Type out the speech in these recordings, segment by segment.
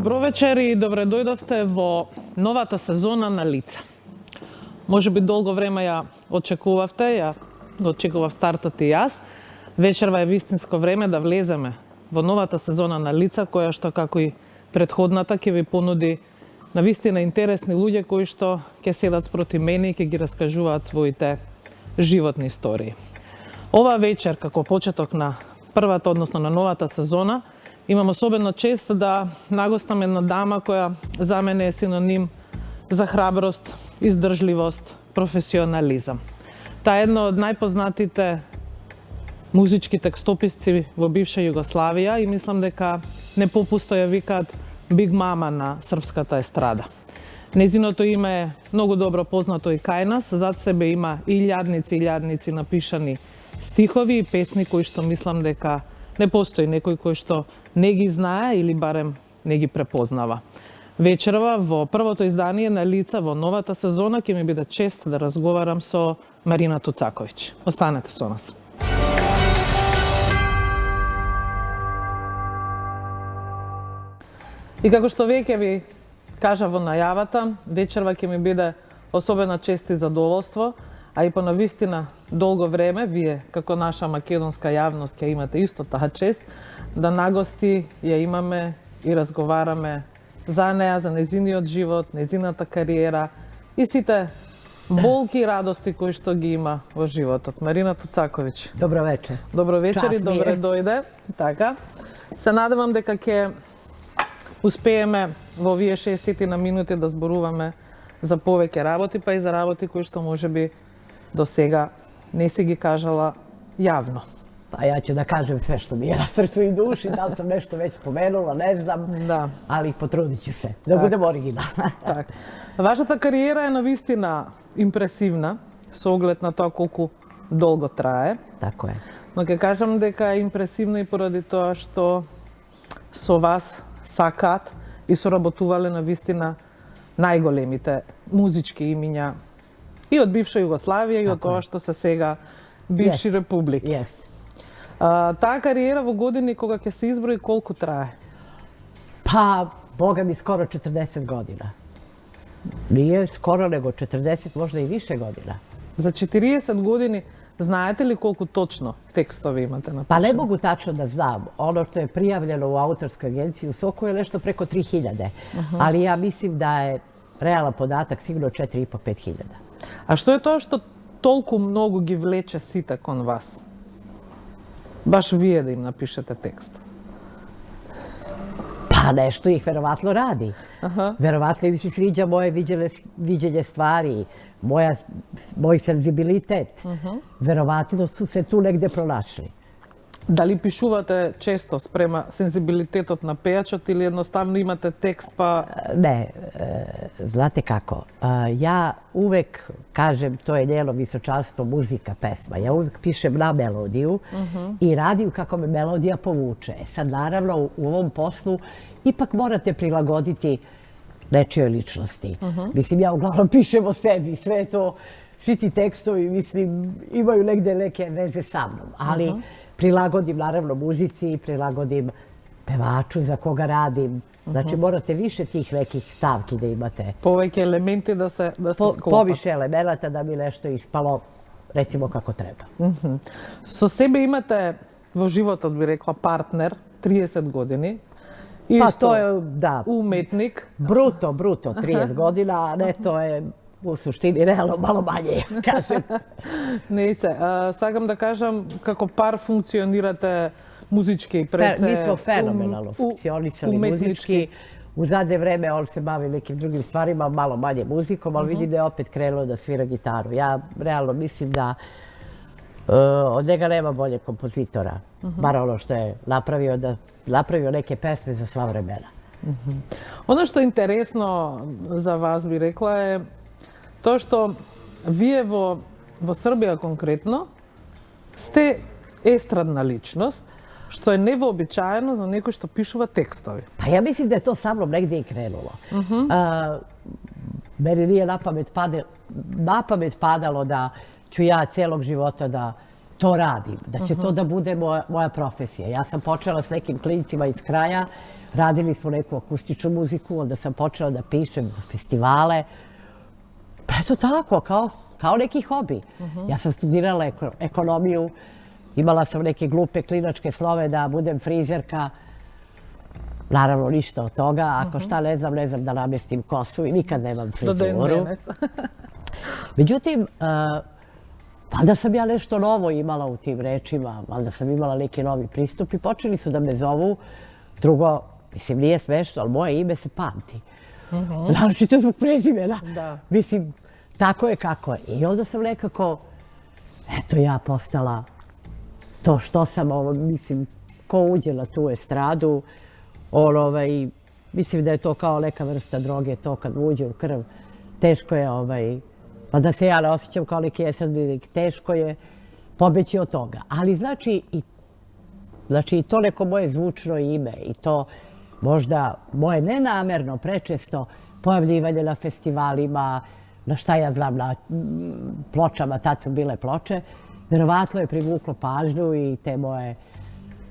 Добро вечер и добре дојдовте во новата сезона на Лица. Може би долго време ја очекувавте, ја очекував стартот и јас. Вечерва е вистинско време да влеземе во новата сезона на Лица, која што како и претходната ќе ви понуди на вистина интересни луѓе кои што ќе седат спроти мене и ќе ги раскажуваат своите животни истории. Ова вечер, како почеток на првата, односно на новата сезона, имам особено чест да нагостам една дама која за мене е синоним за храброст, издржливост, професионализам. Таа е една од најпознатите музички текстописци во бивша Југославија и мислам дека не попусто ја викаат Биг Мама на српската естрада. Незиното име е многу добро познато и кај нас, зад себе има илјадници напишани стихови и песни кои што мислам дека не постои некој кој што не ги знае или барем не ги препознава. Вечерва во првото издание на Лица во новата сезона ќе ми биде чест да разговарам со Марина Туцаковиќ. Останете со нас. И како што веќе ви кажа во најавата, вечерва ќе ми биде особена чест и задоволство, а и по навистина долго време, вие како наша македонска јавност ќе имате исто таа чест, да нагости ја имаме и разговараме за неа, за незиниот живот, незината кариера и сите болки и радости кои што ги има во животот. Марина Туцаковиќ. Добро вечер. Добро вечер и добре дојде. Така. Се надевам дека ќе успееме во овие 60 на минути да зборуваме за повеќе работи, па и за работи кои што можеби до сега не си ги кажала јавно. Pa ja ću da kažem sve što mi je na srcu i duši, da li sam nešto već spomenula, ne znam, Да. ali potrudit ću se da budem originalna. Так. Вашата кариера е навистина импресивна, со оглед на тоа колку долго трае. Tako je. Но ќе кажам дека е импресивна и поради тоа што со вас сакаат и соработувале навистина најголемите музички имиња и од бивша Југославија и од тоа што се сега бивши републики. Yes. Таа кариера во години кога ќе се изброи колку трае? Pa, Boga mi, skoro 40 godina. Nije skoro, nego 40, možda i više godina. За 40 години знаете ли колку точно текстови имате напишани? Pa ne mogu tačno da znam. Ono što je prijavljeno u autorskoj agenciji u Soku je nešto preko 3000. Ali ja mislim da je realan podatak sigurno 4.500. А што е тоа што толку многу ги влече сите кон вас? Баш вие да им напишете текст. Pa nešto ih verovatno radi. Aha. Verovatno im se sviđa moje viđenje stvari, moj senzibilitet. Verovatno su se tu negde pronašli. Дали пишувате често спрема сензибилитетот на пејачот или едноставно имате текст па... Ne, znate kako, ja uvek kažem, to je njeno visočanstvo, muzika, pesma. Ja uvek pišem na melodiju i radim kako me melodija povuče. Sad, naravno, u ovom poslu ipak morate prilagoditi nečijoj ličnosti. Mislim, ja uglavnom pišem o sebi, sve to, svi ti tekstovi, mislim, imaju negde neke veze sa mnom, ali prilagodim naravno muzici, prilagodim pevaču za koga radim. Znači morate više tih nekih stavki da imate. Повеќе елементи да се склопат. Poviše elemenata da bi nešto ispalo recimo kako treba. Со себе имате во животот, би рекла, партнер, 30 години. Pa Исто to je, da, уметник. bruto 30 godina, a ne to je u suštini realno malo manje, kažem. Не се. Сакам да кажам како пар функционирате музички пред Mi smo fenomenalno funkcionisali muzički. U zadnje vreme on se bavi nekim drugim stvarima, malo manje muzikom, ali vidim da je opet krenuo da svira gitaru. Ja realno mislim da od njega nema bolje kompozitora. Bar ono što je napravio neke pesme za sva vremena. Оно што е интересно за вас, би рекла, е тоа што вие во Србија конкретно сте естрадна личност, što je невообичаено за некој што пишува текстови. Pa ja mislim da je to sa mnom negdje i krenulo. Meni nije na pamet padalo da ću ja celog života da to radim, da će to da bude moja profesija. Ja sam počela s nekim klincima iz kraja, radili smo neku akustičnu muziku, onda sam počela da pišem za festivale. Pa eto tako, kao neki hobi. Ja sam studirala ekonomiju, imala sam neke glupe klinačke snove da budem frizerka. Naravno, ništa od toga. Ako šta ne znam da namjestim kosu i nikad nemam frizuru. Međutim, valjda sam ja nešto novo imala u tim rečima, valjda sam imala neki novi pristup i počeli su da me zovu. Drugo, mislim, nije smešno, ali moje ime se pamti. Naročito zbog prezimena. Mislim, tako je kako je. I onda sam nekako, eto ja postala to što sam, mislim, ko uđe na tu estradu, mislim da je to kao neka vrsta droge, to kad uđe u krv, teško je, pa da se ja ne osjećam kao neki estradnik, teško je pobeći od toga. Ali znači i to neko moje zvučno ime i to možda moje nenamerno, prečesto pojavljivanje na festivalima, na šta ja znam, na pločama, tad su bile ploče, verovatno je privuklo pažnju i te moje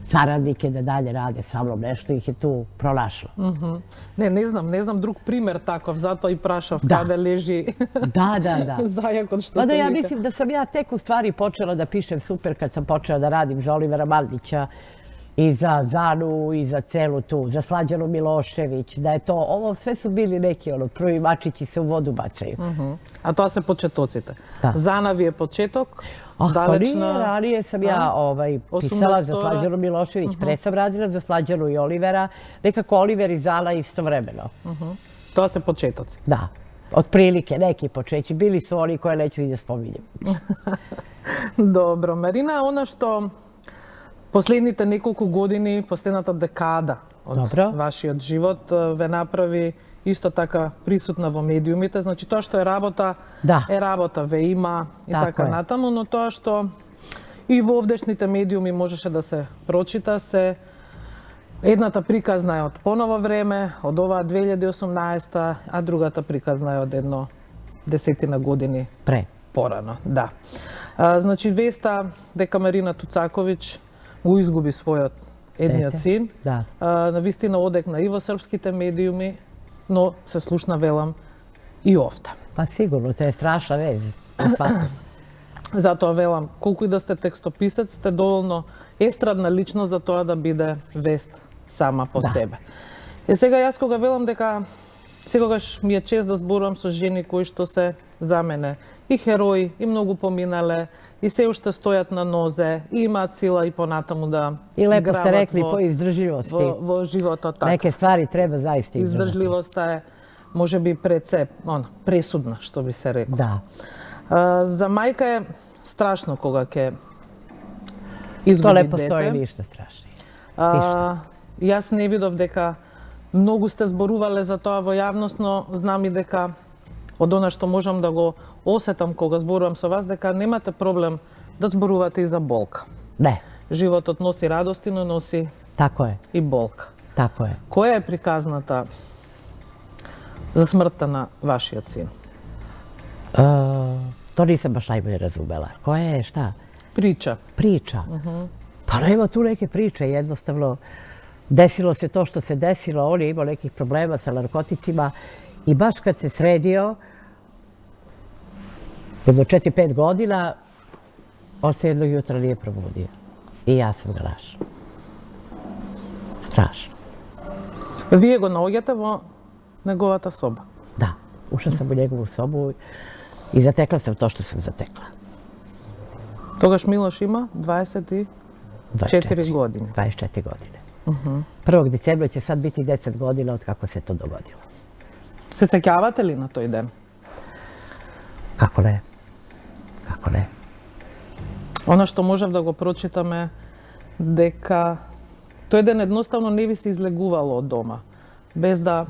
saradnike da dalje rade sa mnom, nešto ih je tu pronašlo. Ne znam drug primjer takav, zato i prašav kada leži zajak od što se vika. Ja vika. mislim da sam ja tek u stvari počela da pišem super kad sam počela da radim za Olivera Maldića i za Zanu i za celu tu, za Slađanu Milošević, da je to, ovo sve su bili neki prvi mačići se u vodu bacaju. A to se početocite. Zana vi je početok? Ranije sam ja pisala za Slađanu Milošević, pre sam radila za Slađanu i Olivera, nekako Oliver i Zana istovremeno. To se početoci? Da, otprilike, neki počeći. Bili su oni koje neću i da spominjem. Dobro, Marina, ono što posljednjite nekoliko godini, posljednjata dekada od vašeg život ve napravi isto taka prisutna vo medijumite. Znači to što je rabota ve ima i taka natamo, no to što i v ovdešните medijumi možеше da se pročita se. Едната приказна е од поново време, од оваа 2018, а другата приказна е од едно 10 години порано. Да. Значи веста дека Марина Туцаковиќ го изгуби својот едниот син. Навистина одекна и во српските медиуми, но се слушна велам и овде. Па сигурно, тоа е страшна вест. Затоа велам, колку и да сте текстописец, сте доволно естрадна личност за тоа да биде вест сама по себе. И сега јас кога велам дека секогаш ми е чест да зборувам со жени кои што се за мене и херои, и многу поминале, и се уште стојат на нозе, и имаат сила и понатаму да и лепо сте рекли по издржливости. Во животот така. Неке ствари треба заиста издржати. Издржливоста е може би пред се, пресудна, што би се рекло. Да. За мајка е страшно кога ќе изгуби дете. То не постои ништо страшно. Јас не видов дека многу сте зборувале за тоа во јавност, но знам и дека од она што можам да го осетам кога зборувам со вас, дека немате проблем да зборувате и за болка. Не. Животот носи радости, но носи и болка. Тако е. Која е приказната за смртта на вашиот син? To nisam baš najbolje razumela. Koja je, šta? Priča. Priča. Pa nema tu neke priče, jednostavno desilo se to što se desilo, on je imao nekih problema sa narkoticima i baš kad se sredio, jedno 4-5 godina, on se jednog jutra nije probudio. I ja sam ga našla. Strašno. Вие го наоѓате во неговата соба? Да, ушла sam u njegovu sobu i zatekla sam to što sam zatekla. Тогаш Милош има 24 години. 24 godine. 1. decembra će sad biti 10 godina od kako se to dogodilo. Se seќавате ли на тој ден? Kako ne? Kako ne? Оно што можев да го прочитаме дека тој ден едноставно не ви се излегувало од дома, без да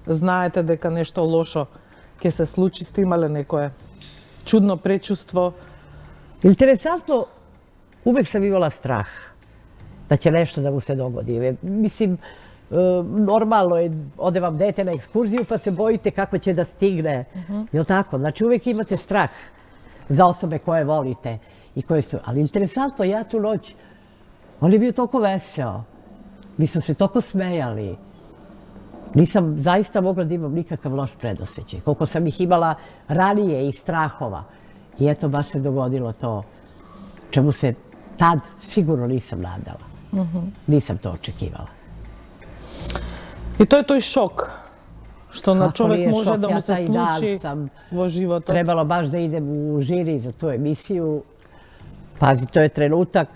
знаете дека нешто лошо ќе се случи, сте имале некое чудно пречувство. Interesantno, uvek sam imala strah da će nešto da mu se dogodi. Mislim, normalno je, ode vam dete na ekskurziju pa se bojite kako će da stigne. Jel' tako? Znači uvek imate strah za osobe koje volite. i koje su... Ali interesantno, ja tu noć, on je bio toliko veseo. Mi smo se toliko smejali. Nisam zaista mogla da imam nikakav loš predosjećaj. Koliko sam ih imala ranije i strahova. I eto, baš se dogodilo to čemu se tad sigurno nisam nadala. Nisam to očekivala. I to je toj šok. Što na Kako čovjek nije može šok, da mu ja se taj dan sluči sam u životu. trebalo baš da idem u žiri za tu emisiju. Pazi, to je trenutak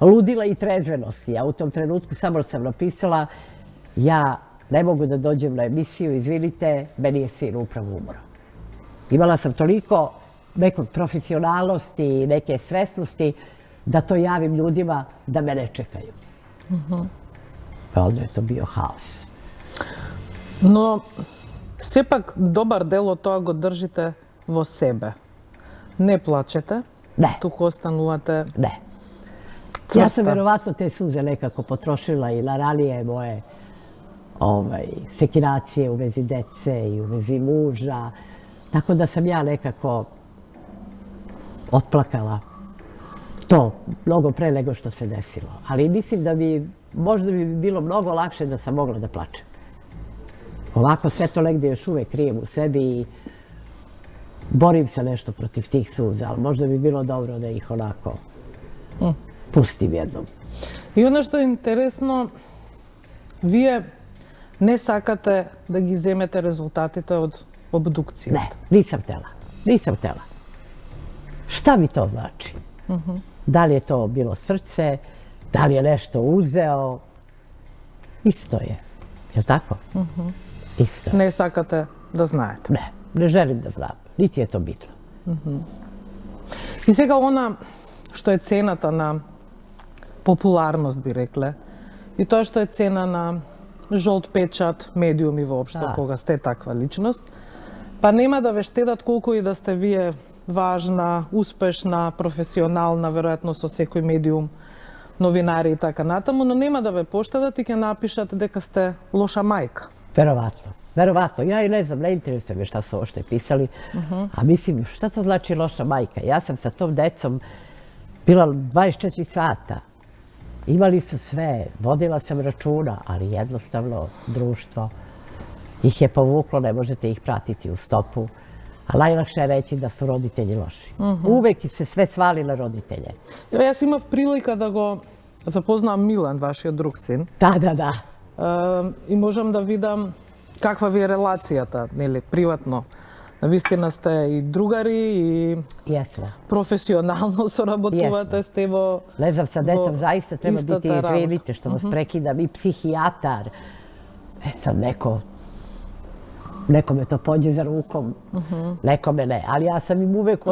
ludila i trezvenosti. Ja u tom trenutku samo sam napisala ja ne mogu da dođem na emisiju, izvinite, meni je sin upravo umro. Imala sam toliko nekog profesionalnosti i neke svesnosti da to javim ljudima da me ne čekaju. Pa onda je to bio haos. No, sepak dobar del od toga го držite vo sebe. Ne plačete, Ne, туку останувате ne. Ja sam cvrsta. verovatno te suze nekako potrošila i na ranije moje sekiracije u vezi dece i u vezi muža. Tako da sam ja nekako otplakala to mnogo pre nego što se desilo. Ali mislim da bi, možda bi bilo mnogo lakše da sam mogla da plačem. Ovako sve to negdje još uvek krijem u sebi i borim se nešto protiv tih suza, ali možda bi bilo dobro da ih onako pustim jednom. И оно што е интересно, вие не сакате да ги земете резултатите од обдукцијата. Ne, nisam htela. Nisam htela. Šta mi to znači? Da li je to bilo srce? Da li je nešto uzeo? Isto je. Je li tako? Isto. Не сакате да знаете. Ne, ne želim da znam. Niti je to bitno. И сега она што е цената на популарност, би рекле, и тоа што е цена на жолт печат, медиуми воопшто, Да. кога сте таква личност, па нема да ве штедат колку и да сте вие важна, успешна, професионална, веројатно со секој медиум, новинари и така натаму, но нема да ве поштедат и ќе напишат дека сте лоша мајка. Verovatno. Verovatno. Ja i ne znam, ne interesuje me šta su ovo što je pisali. A mislim, šta to znači loša majka? Ja sam sa tom decom bila 24 sata. Imali su sve, vodila sam računa, ali jednostavno društvo ih je povuklo, ne možete ih pratiti u stopu. A najlakše je reći da su roditelji loši. Uvek se sve svali na roditelje. Ева, јас имав прилика да го запознам Милан, вашиот друг син, Da. и можам да видам каква ви е релацијата, нели, приватно. Навистина сте и другари и Jesmo. професионално соработувате, сте во... Ne znam, sa decom во zaista treba istата biti, работа. izvinite što vas prekidam, i psihijatar. Sad nekome to pođe za rukom, nekome ne. Ali ja sam im uvek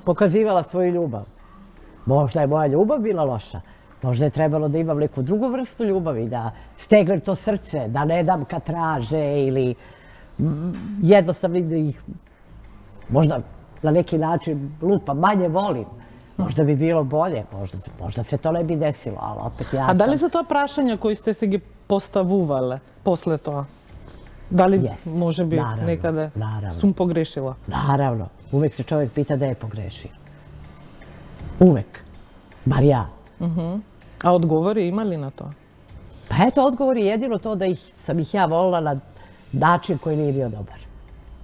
pokazivala svoju ljubav. Možda je moja ljubav bila loša. Možda je trebalo da imam neku drugu vrstu ljubavi, da stegnem to srce, da ne dam kad traže ili jednostavno da ih možda na neki način lupam, manje volim. Možda bi bilo bolje, možda se to ne bi desilo, ali opet ja А дали sam... се тоа прашања кои сте се ги поставувале после тоа? Дали Јест, може би наравно, некаде наравно. сум погрешила? Naravno, uvek se čovjek pita da je pogrešio. Uvek. Bar ja. А одговори има ли на тоа? Pa eto, odgovor je jedino to da sam ih ja volila na način koji nije bio dobar.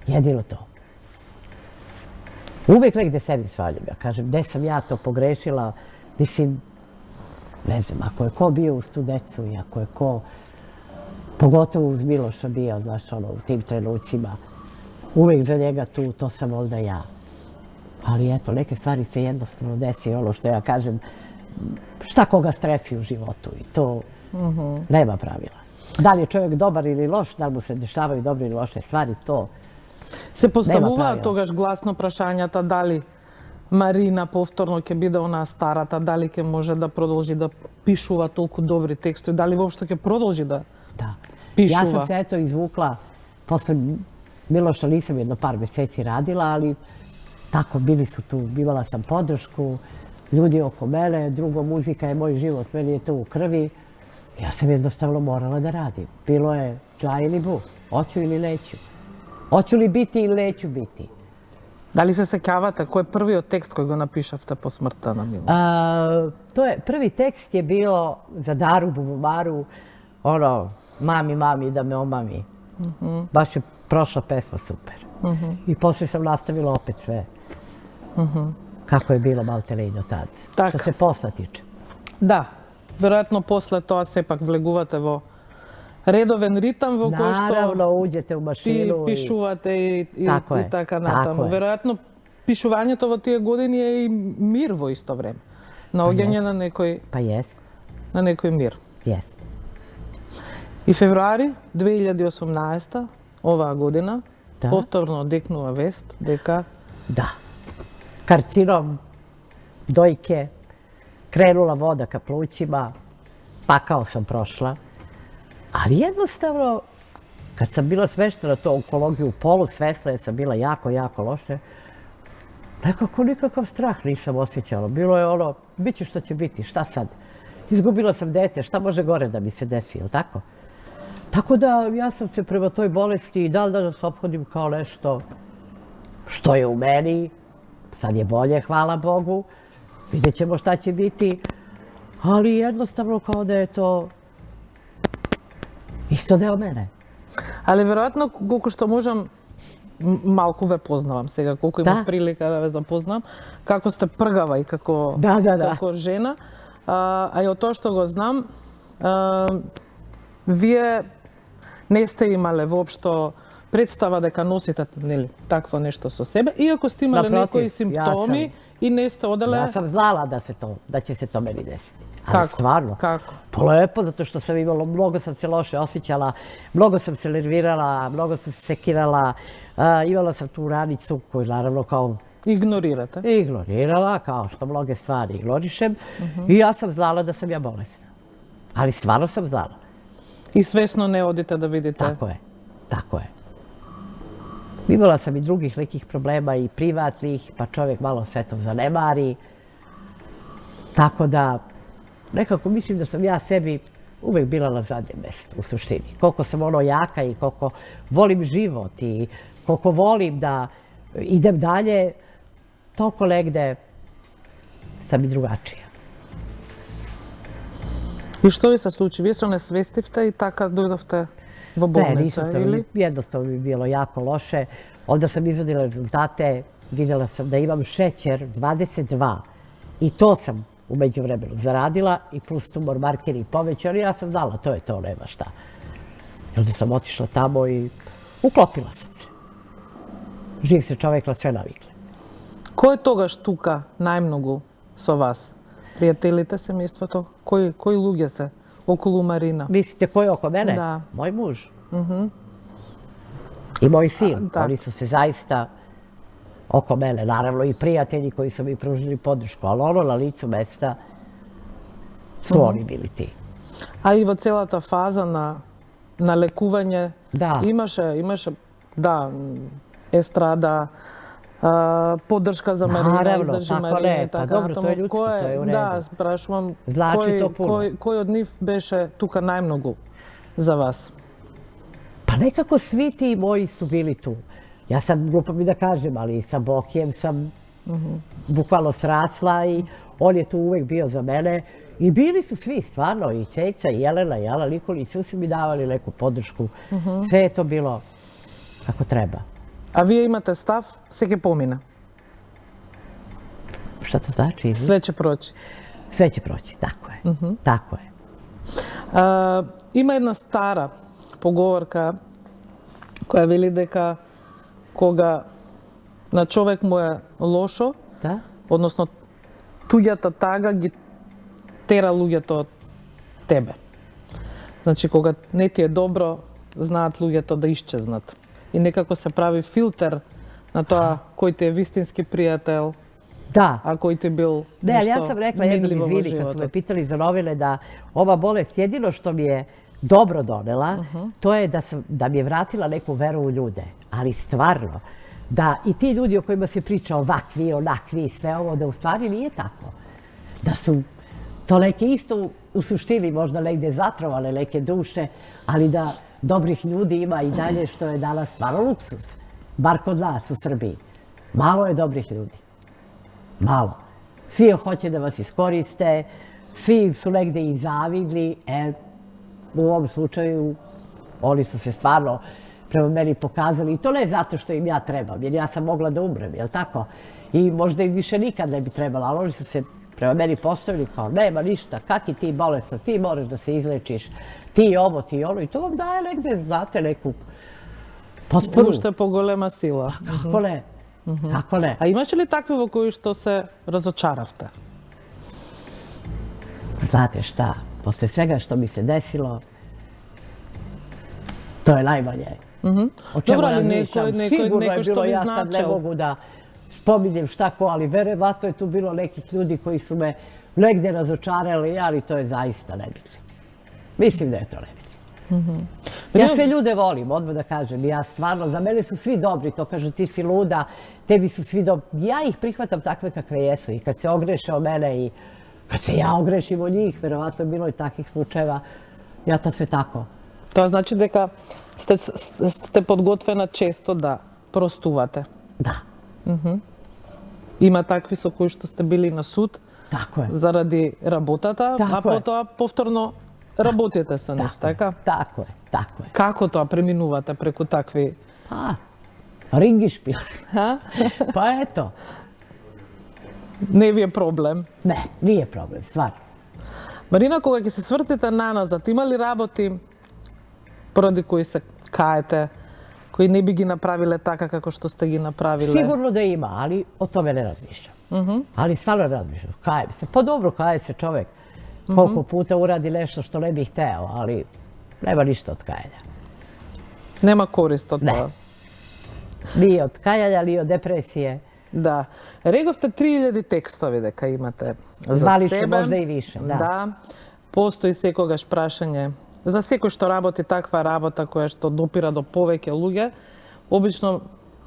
Jedino to. Uvek negde sebi svaljam. Ja kažem, gde sam ja to pogrešila, mislim, ne znam, ako je ko bio uz tu decu i ako je ko, pogotovo uz Miloša bio, znaš, u tim trenucima, uvek za njega tu, to sam onda ja. Ali eto, neke stvari se jednostavno desi, ono što ja kažem, šta koga strefi u životu i to nema pravila. Da li je čovjek dobar ili loš, da li mu se dešavaju dobre ili loše stvari, to Се Нема поставуваат правила. тогаш гласно прашањата дали Марина повторно ќе биде она старата, дали ќе може да продолжи да пишува толку добри текстови, дали воопшто ќе продолжи да... da. Pišuva. Ja sam se eto izvukla, posle Miloša nisam jedno par mjeseci radila, ali tako, bili su tu, imala sam podršku, ljudi oko mene, drugo, muzika je moj život, meni je to u krvi. Ja sam jednostavno morala da radim. Bilo je džaj ili bu, hoću ili neću. Hoću li biti ili neću biti. Dali se sekavate, koji je prvio tekst koji ga napišavte po smrta na Milu? Prvi tekst je bio za Daru Bubumaru, mami, da me omami. Baš je prošla pesma super. I poslije sam nastavila opet sve. Kako je bilo maltene i do tada. Što se posla tiče. Da, vjerojatno posle toga se ipak vleguvate vo redoven ritam vo koji što Naravno, uđete u mašinu pišuvate i така натаму. Веројатно пишувањето во тие години е и мир во исто време. Наоѓање на некој на некој мир. И февруари 2018 оваа година повторно декнува вест дека karcinom dojke, krenula voda ka plućima, pakao sam prošla. Ali jednostavno, kad sam bila smeštena to onkologiju, polusvesna jer sam bila jako, jako loše, nekako nikakav strah nisam osjećala. Bilo je bit će što će biti, šta sad? Izgubila sam dete, šta može gore da mi se desi, jel tako? Tako da ja sam se prema toj bolesti i dan danas ophodim kao nešto što je u meni. Sad je bolje, hvala Bogu. Vidjet ćemo šta će biti. Ali jednostavno kao da je to isto deo mene. Ali verovatno, колку што можам, малку ве познавам сега, колку имам прилика да ве запознам, како сте пргава и како жена. А и од тоа што го знам, вие не сте имале воопшто представа дека носите такво нешто со себе, иако сте имале некои симптоми и не сте оделе... Ja sam znala da će se to meni desiti. Ali stvarno. Kako? Lepo, zato što sam imala, mnogo sam se loše osjećala, mnogo sam se nervirala, mnogo sam se sekirala, imala sam tu ranicu koju naravno kao... Ignorirate? Ignorirala, kao što mnoge stvari ignorišem. I ja sam znala da sam ja bolesna. Ali stvarno sam znala. I svesno ne odite da vidite? Tako je. Imala sam i drugih nekih problema i privatnih, pa čovjek malo sve to zanemari. Tako da, nekako mislim da sam ja sebi uvek bila na zadnjem mjestu, u suštini. Koliko sam jaka i koliko volim život i koliko volim da idem dalje, toliko negde sam i drugačija. I što vi se sluči? Vi se onesvestivte i tako dojdovte во болница? Ne, nisam. Jednostavno mi bilo jako loše. Onda sam izvadila rezultate, vidjela sam da imam šećer 22 i to sam u međuvremenu zaradila i plus tumor markeri povećali. Ja sam znala, to je to, nema šta. Onda sam otišla tamo i uklopila sam se. Živ se čovjek na sve navikle. Ko je toga štuka najmnogu со вас? Пријателите, семејството? Кои луѓе се околу Марина? Mislite koji oko mene? Da. Moj muž. I moj sin. Oni su se zaista oko mene. Naravno i prijatelji koji su mi pružili podršku, ali na licu mesta su oni bili ti. A и во целата фаза на лекување имаше естрада, поддршка за Марина, издржи Марина и така. Dobro, to je ljudski, to je u redu. Да, спрашувам, Значи то puno. Кој од нив беше тука најмногу за вас? Pa nekako svi ti moji su bili tu. Ja sam, glupo mi da kažem, ali sa Bokijem sam bukvalno srasla i on je tu uvek bio za mene. I bili su svi, stvarno, i Ceca, i Jelena, i Ala Nikolić, svi su mi davali neku podršku. Sve je to bilo kako treba. A вие имате став, се ќе помина. Šta to znači? Sve će proći. Sve će proći, tako je. Tako je. Има една стара поговорка која вели дека кога на човек му е лошо, односно туѓата тага ги тера луѓето од тебе. Значи, кога не ти е добро, знаат луѓето да исчезнат. И некако се прави филтер на тоа кој ти е вистински пријател, a koji ti je bil nešto Ne, ali ja sam rekla jednom izvini kad su me pitali za novine da ova bolest jedino što mi je dobro donela, to je da mi je vratila neku veru u ljude. Ali stvarno, da i ti ljudi o kojima se priča ovakvi, onakvi, sve ovo, da u stvari nije tako. Da su to neke isto u suštini možda negde zatrovane neke duše, ali da dobrih ljudi ima i dalje što je danas stvarno luksus. Bar kod nas u Srbiji. Malo je dobrih ljudi. Malo. Svi hoće da vas iskoriste, svi su negde i zavidli, u ovom slučaju oni su se stvarno prema meni pokazali, i to ne zato što im ja trebam, jer ja sam mogla da umrem, jel tako? I možda im više nikad ne bi trebala, ali oni su se prema meni postavili kao nema ništa, kaki ti bolestan, ti moraš da se izlečiš, ti ovo, ti ono, i to vam daje negde, znate, neku potporu. Ušte по-голема сила. Kako ne? Kako ne? А имаше ли такви во кои што се разочаравте? Znate šta, posle svega što mi se desilo, to je najmanje. O čemu Dobro, ali razmišljam? Sigurno je neko što bilo, bi ja sad ne značilo. mogu da spominjem šta ko, ali verovatno je tu bilo nekih ljudi koji su me negde razočarali, ali to je zaista nebitno. Mislim da je to nebitno. Ja sve ljude volim, odmah da kažem, ja stvarno, za mene su svi dobri, to kažu ti si luda, tebi su svi dobri. Ja ih prihvatam takve kakve jesu i kad se ogreše o mene i kad se ja ogrešim o njih, verovatno je bilo i takvih slučajeva, ja to sve tako. Тоа значи дека сте подготвена често да простувате. Da, Има такви со кои што сте били на суд tako je. заради работата, Tako а je. потоа повторно работите со нив, така? Tako je, tako je. Како тоа преминувате преку такви? Pa, ringišpil. Ха? Pa eto, Не ви е проблем. ne, nije problem, stvarno. Марина, кога ќе се свртите наназад, има ли работи поради кои се каете, кои не би ги направиле така како што сте ги направиле? Sigurno da ima, ali o tome ne razmišljam. Ali stvarno ne razmišljam. Kajem se. Pa dobro, kaje se čovek. Koliko puta uradi nešto što ne bi hteo, ali nema ništa od kajanja. Нема корист од Не. тоа. Ni od kajanja, ni od depresije. Да. Реговте 3000 текстови дека имате за Звалише себе. можда и више, да. Да. Постои секогаш прашање. За секој што работи таква работа која што допира до повеќе луѓе, обично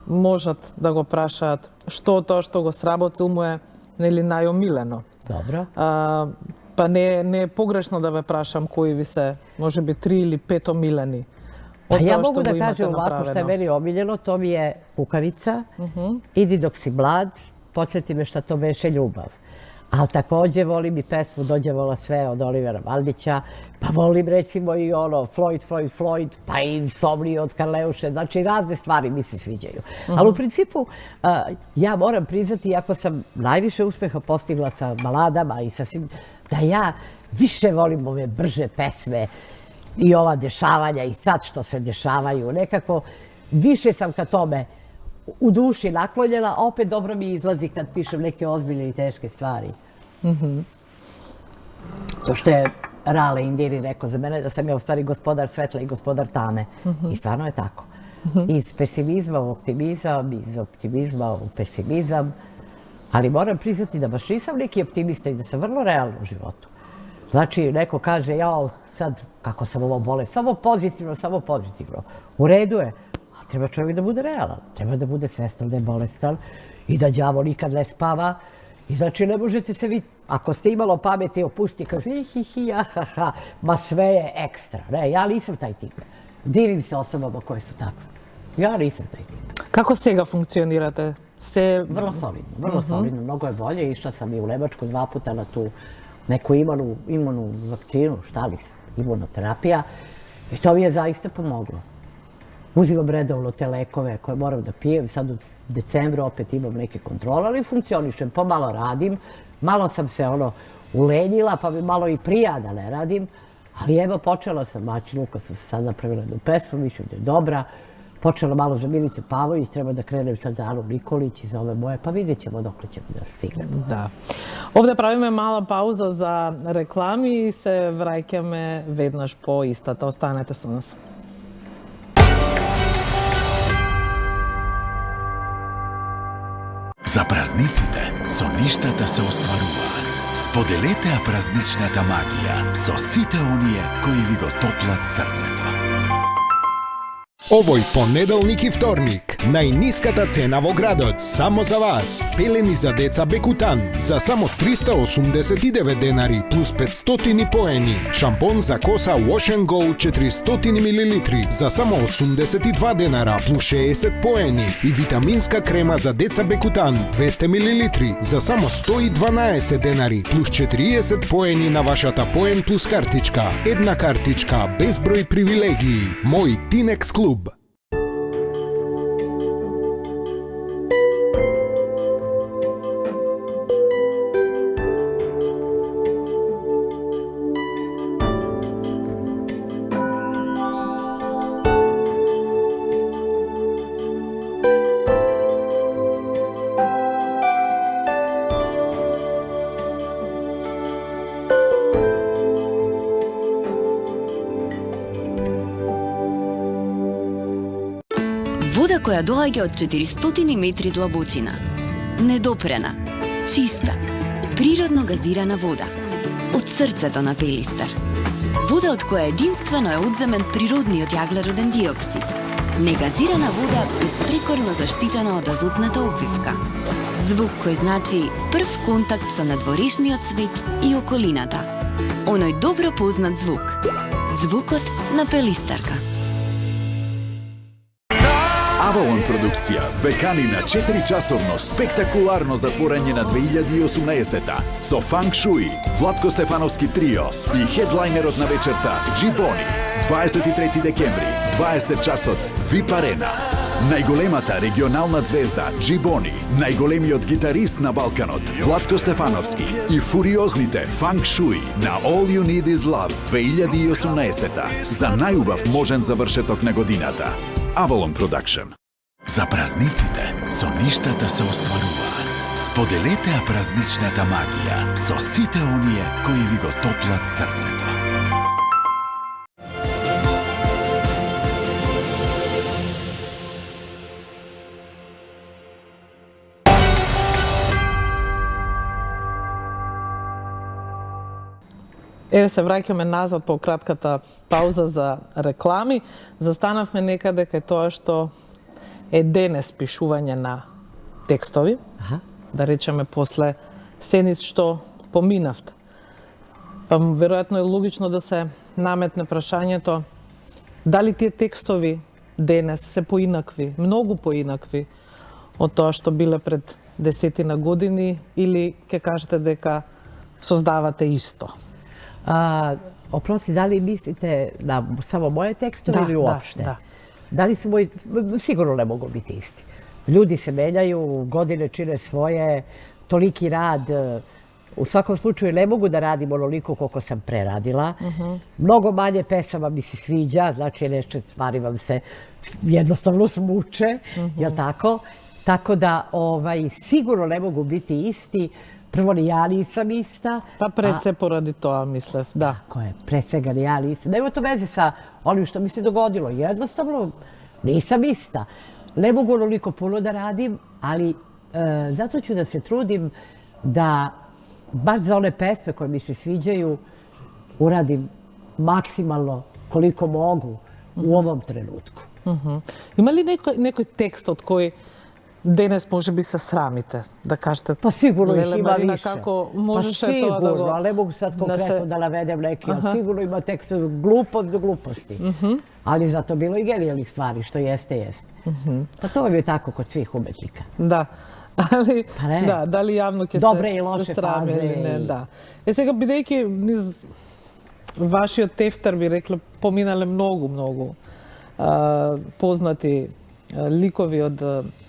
можат да го прашаат што тоа што го сработил му е нели најомилено. Dobro. Па не е погрешно да ве прашам кои ви се, можеби 3 или 5 омилени. A од ja тоа што mogu da го имате kažem ovako što je направено. meni omiljeno, to mi je Kukavica, Idi dok si mlad, podsjeti me šta to beše ljubav. Ali takođe volim i pesmu Dođe vola sve od Olivera Valdića, pa volim recimo i ono Floyd, pa i Insomniju od Karleuše, znači razne stvari mi se sviđaju. Ali u principu ja moram priznati, iako sam najviše uspeha postigla sa baladama i sa svim, da ja više volim ove brže pesme, i ova dešavanja i sad što se dešavaju. Nekako više sam ka tome u duši naklonjena, a opet dobro mi izlazi kad pišem neke ozbiljne i teške stvari. To što je Rale Indiri rekao za mene, da sam ja u stvari gospodar svetla i gospodar tame. I stvarno je tako. Iz pesimizma u optimizam, iz optimizma u pesimizam. Ali moram priznati da baš nisam neki optimista i da sam vrlo realna u životu. Znači, neko kaže, ja sad, kako sam ovo bolest, samo pozitivno. U redu je, ali treba čovjek da bude realan. Treba da bude svestan da je bolestan i da đavo nikad ne spava. I znači, ne možete se vi, ako ste imalo pameti, opusti, kaže, ahaha, ma sve je ekstra. Ne, ja nisam taj tip. Divim se osobama koje su takve. Ja nisam taj tip. Како сега функционирате? Vrlo solidno, mnogo je bolje. Išla sam i u Nemačku 2 puta na tu neku imunu vakcinu, šta li, imunoterapija. I to mi je zaista pomoglo. Uzimam redovno te lekove koje moram da pijem. Sad u decembru opet imam neke kontrole, ali funkcionišem, pomalo radim. Malo sam se ulenjila, pa mi malo i prija da ne radim. Ali evo, počela sam, Maći Luka sam se sad napravila jednu pesmu, mislim da je dobra. Počela malo za Milice Pavlović, treba da krenem sad za Anu Nikolić i za ove moje, pa vidjet ćemo dokle ćemo da stignemo. Да. Овде правиме мала пауза за реклами и се враќаме веднаш по истата. Останете со нас. За празниците со ништата се остваруваат. Споделете ја празничната магија со сите оние кои ви го топлат срцето. Овој понеделник и вторник, најниската цена во градот, само за вас. Пелени за деца Бекутан за само 389 денари плюс 500 поени. Шампон за коса Wash and Go 400 мл за само 82 денара плюс 60 поени. И витаминска крема за деца Бекутан 200 мл за само 112 денари плюс 40 поени на вашата поен плюс картичка. Една картичка без број привилегии. Мој Тинекс клуб. Вода која доаѓа од 400 метри длабочина. Недопрена, чиста, природно газирана вода. Од срцето на Пелистар. Вода од која единствено е одземен природниот јаглероден диоксид. Негазирана вода безпрекорно заштитена од азотната обвивка. Звук кој значи прв контакт со надворешниот свет и околината. Оној добро познат звук. Звукот на Пелистарка. Авалон продукција векани на 4-часовно спектакуларно затворање на 2018-та со Фанк Шуи, Владко Стефановски трио и хедлайнерот на вечерта Джибони. 23 декември, 20 часот, VIP Арена. Најголемата регионална звезда Джибони, најголемиот гитарист на Балканот Владко Стефановски и фуриозните Фанк Шуи на All You Need Is Love 2018-та за најубав можен завршеток на годината. Avalon Production. За празниците со ништата се остваруваат. Споделете ја празничната магија со сите оние кои ви го топлат срцето. Еве се враќаме назад по кратката пауза за реклами. Застанавме некаде кај тоа што е денес пишување на текстови. Да речеме после седниц што поминавте. Па веројатно е логично да се наметне прашањето дали тие текстови денес се поинакви, многу поинакви од тоа што биле пред 10 години или ќе кажете дека создавате исто? Oprosti, da li mislite na samo moje tekstove ili uopšte? Da. Da li su moji, sigurno ne mogu biti isti. Ljudi se menjaju, godine čine svoje, toliki rad. U svakom slučaju ne mogu da radim onoliko koliko sam preradila. Mnogo manje pesama mi se sviđa, znači nešto stvari vam se jednostavno smuče, jel tako? Tako da sigurno ne mogu biti isti. Prvo, ni ja nisam ista. Pa pred se poradi toa, mislev, da. Tako je, pred svega ni ja nisam. Nema to veze sa onim što mi se dogodilo. Jednostavno, nisam ista. Ne mogu onoliko puno da radim, ali zato ću da se trudim da, bar za one pesme koje mi se sviđaju, uradim maksimalno koliko mogu u ovom trenutku. Има ли некој текст од кој денес може би се срамите, да кажете? Pa sigurno ih Леле ima Марина, više. како Pa можеше тоа да sigurno, го... ali ne mogu sad konkretno da navedem neki, ali sigurno ima tekst glupost do gluposti. Ali zato bilo i genijalnih stvari, što jeste. Pa to vam je tako kod svih umetnika. Да. Али, Pa ne. да, дали јавно ќе Добре и се лоше сраме фазе или не, и- да. Сега, бидејќи низ вашиот тефтер, би рекла, поминале многу познати ликови од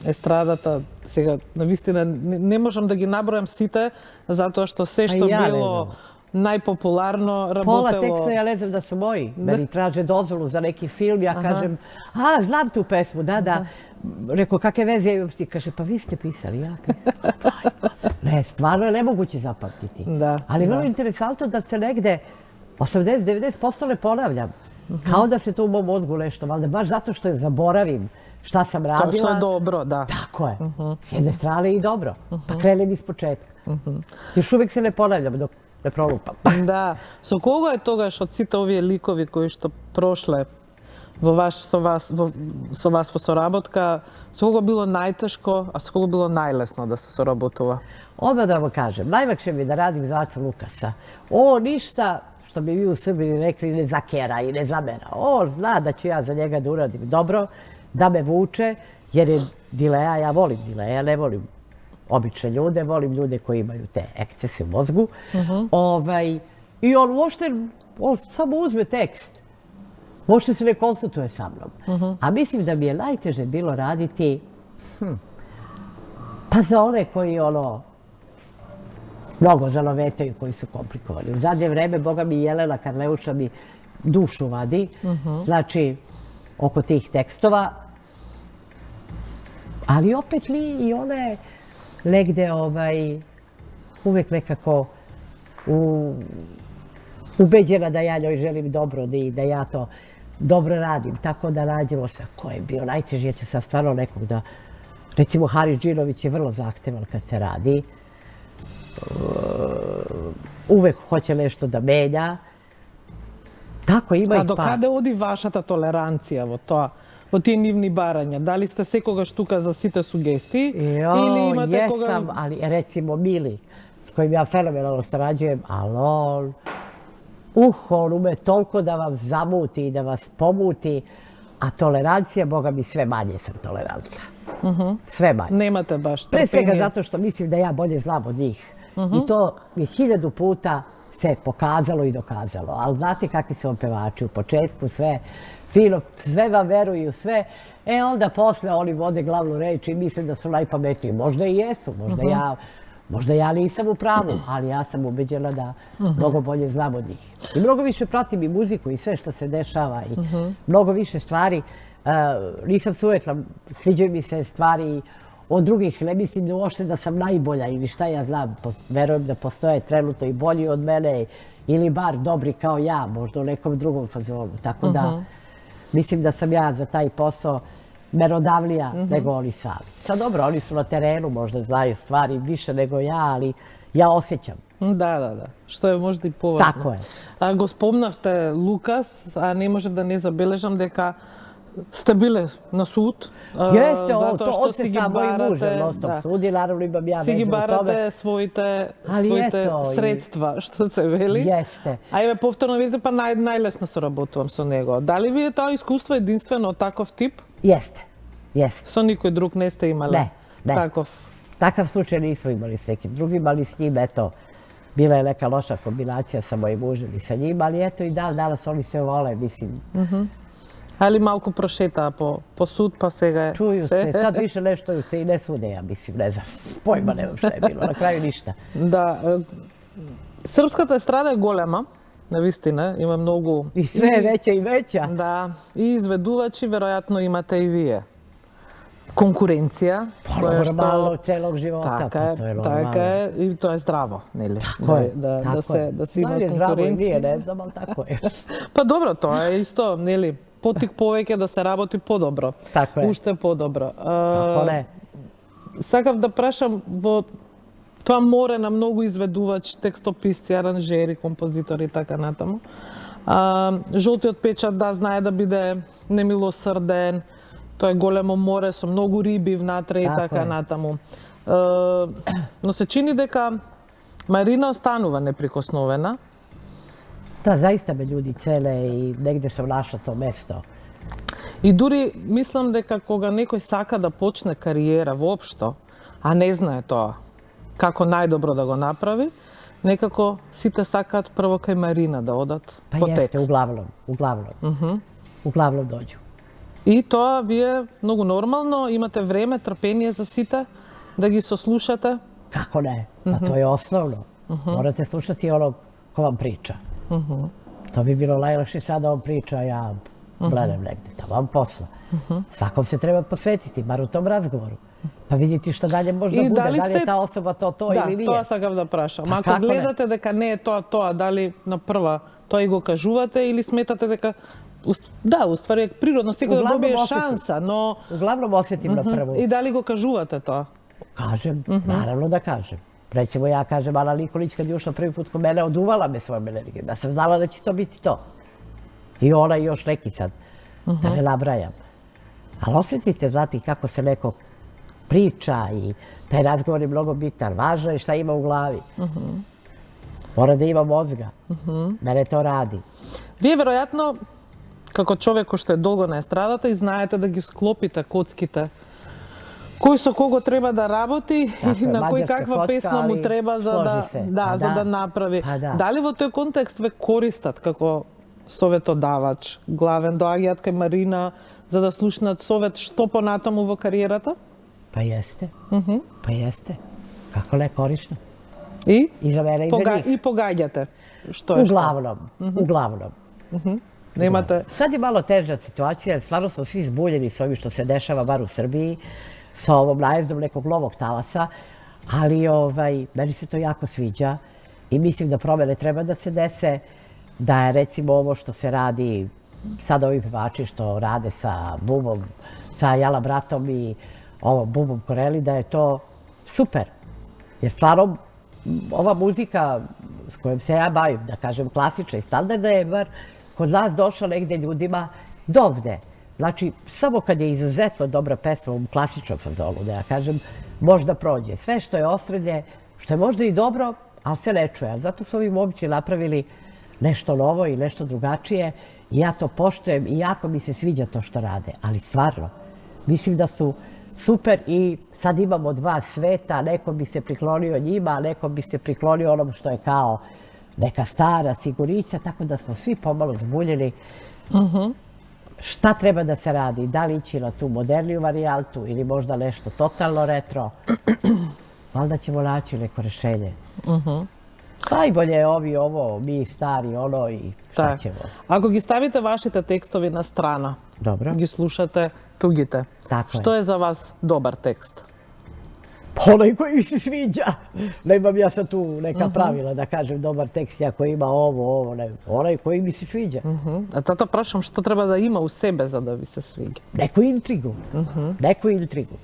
естрадата. Сега, навистина, не можам да ги набројам сите, затоа што се што ја не било најпопуларно Pola работело... teksta ja ne znam da su moji. Meni traže dozvolu za neki film, ja kažem, a, znam tu pesmu, da. Rekao, kakve veze ja imam s tim? Kaže, pa vi ste pisali, ja pisam. Ne, stvarno je nemoguće zapamtiti. Da, Ali vrlo da. interesantno da se negde 80-90% ne ponavljam. Kao da se to u mom mozgu nešto, valjda baš zato što je zaboravim šta sam Тоа radila. што е добро, да. Tako je. S jedne strane i dobro. Pa krenem iz početka. Još uvijek se ne ponavljam dok ne prolupam. Да. Со кого е тогаш од сите овие ликови кои што прошле со вас во соработка, со кого било најтешко, а со кого било најлесно да се соработува? Oba da vam kažem, najlakše mi je da radim za Acu Lukasa. On ništa, što bi vi u Srbiji rekli, ne zakera i ne zamera. On zna da ću ja za njega da uradim dobro, da me vuče, jer je Dileja, ja volim Dileja, ne volim obične ljude, volim ljude koji imaju te ekscese u mozgu. I on uopšte, on samo uzme tekst. Uopšte se ne konsultuje sa mnom. A mislim da mi je najteže bilo raditi pa za one koji mnogo zalovetaju, koji su komplikovani. U zadnje vreme, Boga mi, Jelena Karleuša mi dušu vadi, znači, oko tih tekstova. Ali opet li i ona je negde uvek nekako ubeđena da ja njoj želim dobro i da ja to dobro radim. Tako da nađemo se ko je bio najteži. Ja ću sad stvarno nekog da... Recimo, Haris Džinović je vrlo zahtevan kad se radi. Uvek hoće nešto da menja. Tako, ima ih А до каде оди вашата толеранција во тие нивни барања? Дали сте секогаш тука за сите сугестии? Или имате кога... Jesam, ali recimo Mili, s kojim ja fenomenalno sarađujem, ali on ume toliko da vam zamuti i da vas pomuti, a tolerancija, Boga mi, sve manje sam tolerantna. Sve manje. Немате баш Pre svega трпење. zato što mislim da ja bolje znam od njih. I to je 1000 puta se pokazalo i dokazalo. Ali znate kakvi su vam pevači u početku, sve fino, sve vam veruju, sve. Onda posle oni vode glavnu reč i misle da su najpametniji. Možda i jesu, možda ja nisam u pravu, ali ja sam ubeđena da mnogo bolje znam od njih. I mnogo više pratim i muziku i sve što se dešava i mnogo više stvari. Nisam sujetla, sviđaju mi se stvari od drugih, ne mislim da uopšte da sam najbolja ili šta ja znam. Verujem da postoje trenutno i bolji od mene ili bar dobri kao ja, možda u nekom drugom fazonu. Tako da mislim da sam ja za taj posao merodavnija nego oni sami. Sad dobro, oni su na terenu, možda znaju stvari više nego ja, ali ja osjećam. Да. Што е можда и поважно. Тако е. Го спомнавте Лукас, а не можев да не забележам дека сте биле на суд. Jeste, затоа to што on си se ги sa mojim барате, mužem non-stop sudi, naravno imam ja си ги vezu o tome. барате своите eto, средства, што се вели. Jeste. А еве повторно видите, па најлесно соработувам со него. Дали ви е тоа искуство единствено од таков тип? Jeste, jeste. Со никој друг не сте имали Ne. таков? Takav slučaj nismo imali s nekim drugim, ali s njim, eto, bila je neka loša kombinacija sa mojim mužem i sa njim, ali eto i danas oni se vole, mislim. Али малку прошетаа по суд, па сега е... Čuju se, sad više nešto se i ne sude, ja mislim, ne znam, pojma nemam šta je bilo, na kraju ništa. Да, српската естрада е голема, навистина, има многу... I sve je veća i veća. Да, и изведувачи, веројатно имате и вие. Конкуренција, Normalno celog života, така pa to je е, normalno. така е, и тоа е здраво, нели? Tako je, tako je. Да се има Da li je zdravo ili nije, конкуренција. ne znam, ali tako je. Па добро, тоа е исто, нели? Потик повеќе да се работи подобро. Така е. Уште подобро. Kako ne? Сакав да прашам во тоа море на многу изведувачи, текстописци, аранжери, композитори и така натаму. Жолтиот печат, да, знае да биде немилосрден. Тоа е големо море со многу риби внатре и Така така е. натаму. Но се чини дека Марина останува неприкосновена. Da, zaista me ljudi cele i negde sam našla to mesto. И дури мислам дека кога некој сака да почне кариера воопшто, а не знае тоа како најдобро да го направи, некако сите сакаат прво кај Марина да одат Pa по jeste, текст. uglavnom dođu. И тоа вие многу нормално имате време, трпение за сите да ги сослушате. Kako ne? Pa to je osnovno. Morate slušati onog ko vam priča. To bi bilo najlakše sada on priča, a ja gledam negde. To vam posla. Svakom se treba posvetiti, bar u tom razgovoru. Pa vidjeti šta dalje može da И bude. дали Da li je сте- ta osoba to Да, ili nije. тоа сакав да прашам. А Ако како не? гледате дека не е тоа, дали на прва тоа и го кажувате или сметате дека да, уствари е природно секој да Углавном добие осети. шанса, но Uglavnom osjetim na prvu. и дали го кажувате тоа? Kažem, naravno da kažem. Recimo ja kažem, Ana Nikolić kad je ušla prvi put kod mene, oduvala me svojom energijom. Ja sam znala da će to biti to. I ona i još neki sad. da ne nabrajam. Ali osjetite, znati, kako se neko priča i taj razgovor je mnogo bitan. Važno je šta ima u glavi. Mora da ima mozga. Mene to radi. Вие веројатно, како човек кој што е долго на естрадата, и знаете да ги склопите коцките. Кој со кого треба да работи Така и е, на кој маѓарска каква коцка, песна му али треба за да, сложи се. да, Па за да. да направи. Па да. Дали во тој контекст ве користат како советодавач, главен, доаѓаат кај Марина за да слушнат совет што понатаму во кариерата? Pa jeste. Pa jeste. Kako ne, korisno. И I za mene i za njih. и погаѓате што е што. Uglavnom. Немате Sad je malo teža situacija, jer stvarno smo svi zbuljeni s ovim što se dešava bar u Srbiji, sa ovom najezdom nekog novog talasa, ali meni se to jako sviđa i mislim da promene treba da se dese, da je recimo ovo što se radi, sada ovi pevači što rade sa Bubom, sa Jala Bratom i ovom Bubom Koreli, da je to super. Jer stvarno ova muzika s kojom se ja bavim, da kažem klasična i standardna, je bar kod nas došla negde ljudima dovde. Znači, samo kad je izuzetno dobra pesma u klasičnom fazonu, da ja kažem, možda prođe. Sve što je osrednje, što je možda i dobro, ali se ne čuje. Zato su ovi momci napravili nešto novo i nešto drugačije. I ja to poštujem i jako mi se sviđa to što rade. Ali stvarno, mislim da su super i sad imamo dva sveta. Neko bi se priklonio njima, a neko bi se priklonio onom što je kao neka stara sigurica, tako da smo svi pomalo zbuljeni. Šta treba da se radi? Da li ići na tu moderniju varijantu ili možda nešto totalno retro? Valjda ćemo naći neko rešenje. Najbolje je ovi ovo, mi stari, ono i šta Так. ćemo. Ако ги ставите вашите текстови на страна, Dobro. ги слушате тугите, Tako je. што е за вас добар текст? Pa onaj koji mi se sviđa. Nemam ja sad tu neka pravila da kažem dobar tekst, ako ima ovo, ne. Onaj koji mi se sviđa. А тато прашам што треба да има у себе за да ви се свиѓа. Neku intrigu. Neku intrigu.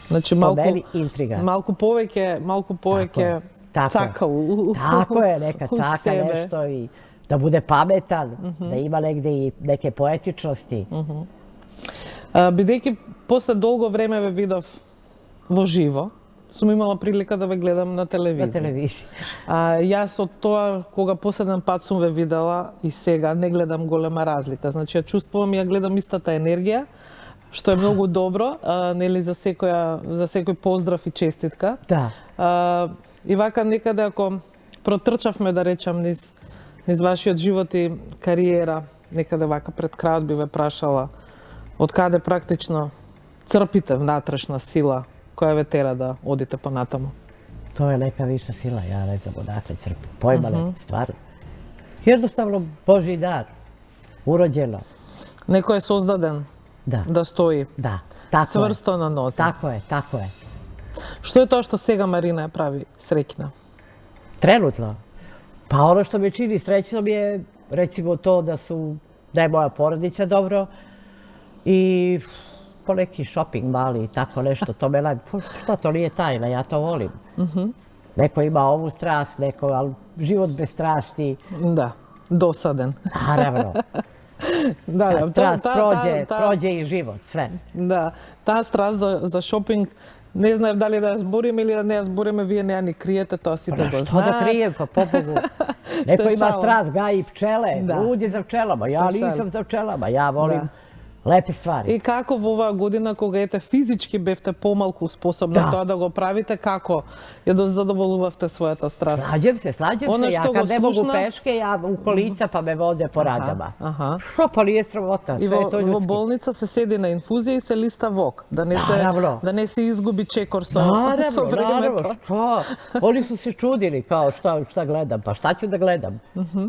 Значи Po малку meni intriga. малку повеќе Tako je. цака у Tako je, neka u caka sebe. nešto i da bude pametan, da ima negde i neke poetičnosti. Бидејќи после долго време ве видов во живо, сум имала прилика да ве гледам на Na телевизија. televiziji. Јас од тоа кога последен пат сум ве видела и сега не гледам голема разлика. Значи ја чувствувам и ја гледам истата енергија, што е многу добро, нели за секој поздрав и честитка. Da. И вака некаде ако протрчавме да речам низ вашиот живот и кариера, некаде вака пред крајот би ве прашала од каде практично црпите внатрешна сила која ве тера да одите понатаму. To je neka viša sila, ja ne znam odakle crpim. Pojma ne, stvarno. Jednostavno Božji dar. Urođeno. Некој е создаден Da, да стои da. Tako je. сврсто на нозе. Tako je, tako je. Што е тоа што сега Марина ја прави среќна? Trenutno. Pa ono što me čini srećnom je recimo to da je moja porodica dobro i po neki shopping mali i tako nešto. To me što to nije tajna, ja to volim. Neko ima ovu strast, neko, ali život bez strasti, Да, досаден. naravno. Да, A strast prođe i život, sve. Да, таа страст за шопинг, не знаев дали да ја збориме или да не ја збориме, вие не ја ни криете, тоа сите го Što da знаат. krijem, pa pobogu. Neko ima šalom. strast, gaji pčele, Da. lud je za pčelama. Ja Sa šalom. nisam za pčelama, ja volim lepe stvari. И како во оваа година, кога ете физички бевте помалку способни Да. тоа да го правите, како ја задоволувавте својата страст? Slađem se. Ono Ja što kad go ne mogu slušna- peške, ja u kolica pa me vode po radama. Аха. Što pa nije sramota, И sve je to во ljudski. болница се седи на инфузија и се листа вок, Naravno. да не се изгуби чекор со Naravno, времето. što? Oni su se čudili kao šta gledam, pa šta ću da gledam?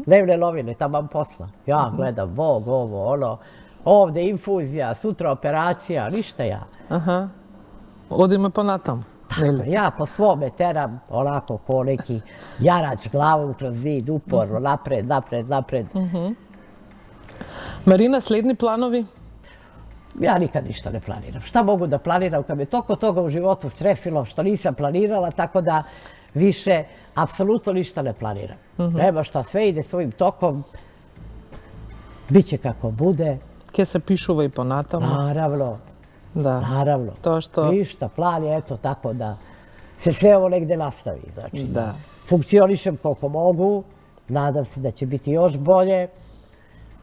Dnevne novine, tamo posla. Ja gledam Vogue, ovo, ono, ovde infuzija, sutra operacija, ništa ja. Аха. Одиме понатаму. Нели? Ja po svome teram onako ko neki jarac glavom kroz zid, uporno, napred, napred, napred. Марина, следни планови? Ja nikad ništa ne planiram. Šta mogu da planiram kad me toliko toga u životu stresilo što nisam planirala, tako da više apsolutno ništa ne planiram. Nema šta, sve ide svojim tokom. Biće kako bude. Ке се пишува и понатаму. Naravno, Да. naravno. To što... Ništa, plan je eto tako da se sve ovo negde nastavi. Znači, Da. funkcionišem koliko mogu, nadam se da će biti još bolje,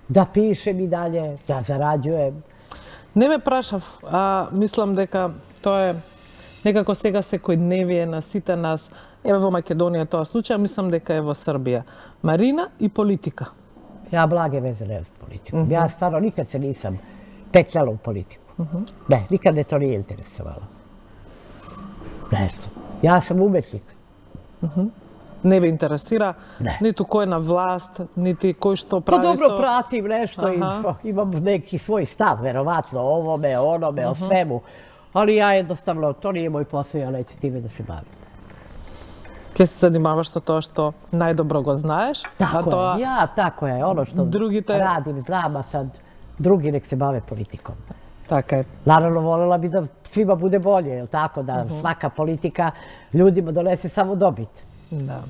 da pišem i dalje, da zarađujem. Не ме прашав, а мислам дека тоа е некако сега секојдневие на сите нас. Еве во Македонија тоа случај, мислам дека е во Србија. Марина и политика. Ja blage veze nemam s politikom. Ja stvarno nikad se nisam petljala u politiku. Ne, nikad me to nije interesovalo. Ne znam. Ja sam umetnik. Не ве интересира Не. ниту кој е на власт, нити кој што Pa прави dobro со... pratim nešto i Aha. imam neki svoj stav, verovatno, o ovome, o onome, o svemu. Ali ja jednostavno, to nije moj posao, ja neću time da se bavim. Ке се занимаваш со тоа што најдобро го знаеш, Tako тоа je, ja tako je. Ono što Drugite- radim, znam, a sad drugi nek se bave politikom. така е. Naravno, voljela bi da svima bude bolje, jel tako? Da svaka politika ljudima donese samo dobit. Да.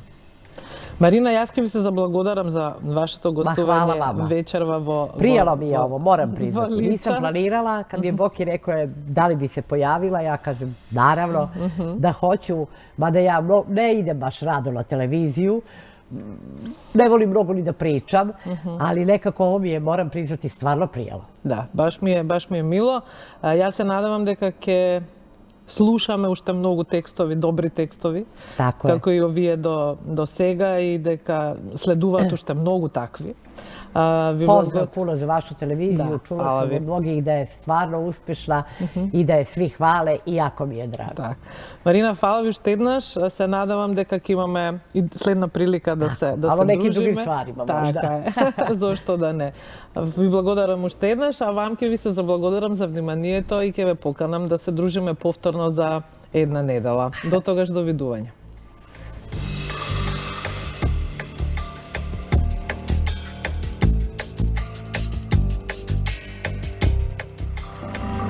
Марина, јас ке ви се заблагодарам за вашето hvala гостување vama. вечерва во... Prijelo mi je во- ovo, moram во priznati. Lica. Nisam planirala, kad mi je Boki rekao je da li bi se pojavila, ja kažem naravno da hoću, mada ja ne idem baš rado na televiziju, ne volim mnogo ni da pričam, ali nekako ovo mi je, moram priznati, stvarno prijelo. Да, баш ми е мило. Јас се надевам дека ќе слушаме уште многу текстови, добри текстови, Tako je. како и овие до сега и дека следуваат уште многу такви. Ви Pozdrav puno za vašu televiziju, Da, čula hvala sam vi. od mnogih da je stvarno uspešna i da je svi hvale i jako mi je drago. Так. Марина, фала ви уште еднаш. Се надевам дека ќе имаме и следна прилика да се Ало неки дружиме. другим стварима можда. Така е. Зошто да не. Ви благодарам уште еднаш, а вам ќе ви се заблагодарам за вниманието и ќе ве поканам да се дружиме повторно за една недела. До тогаш, довидување.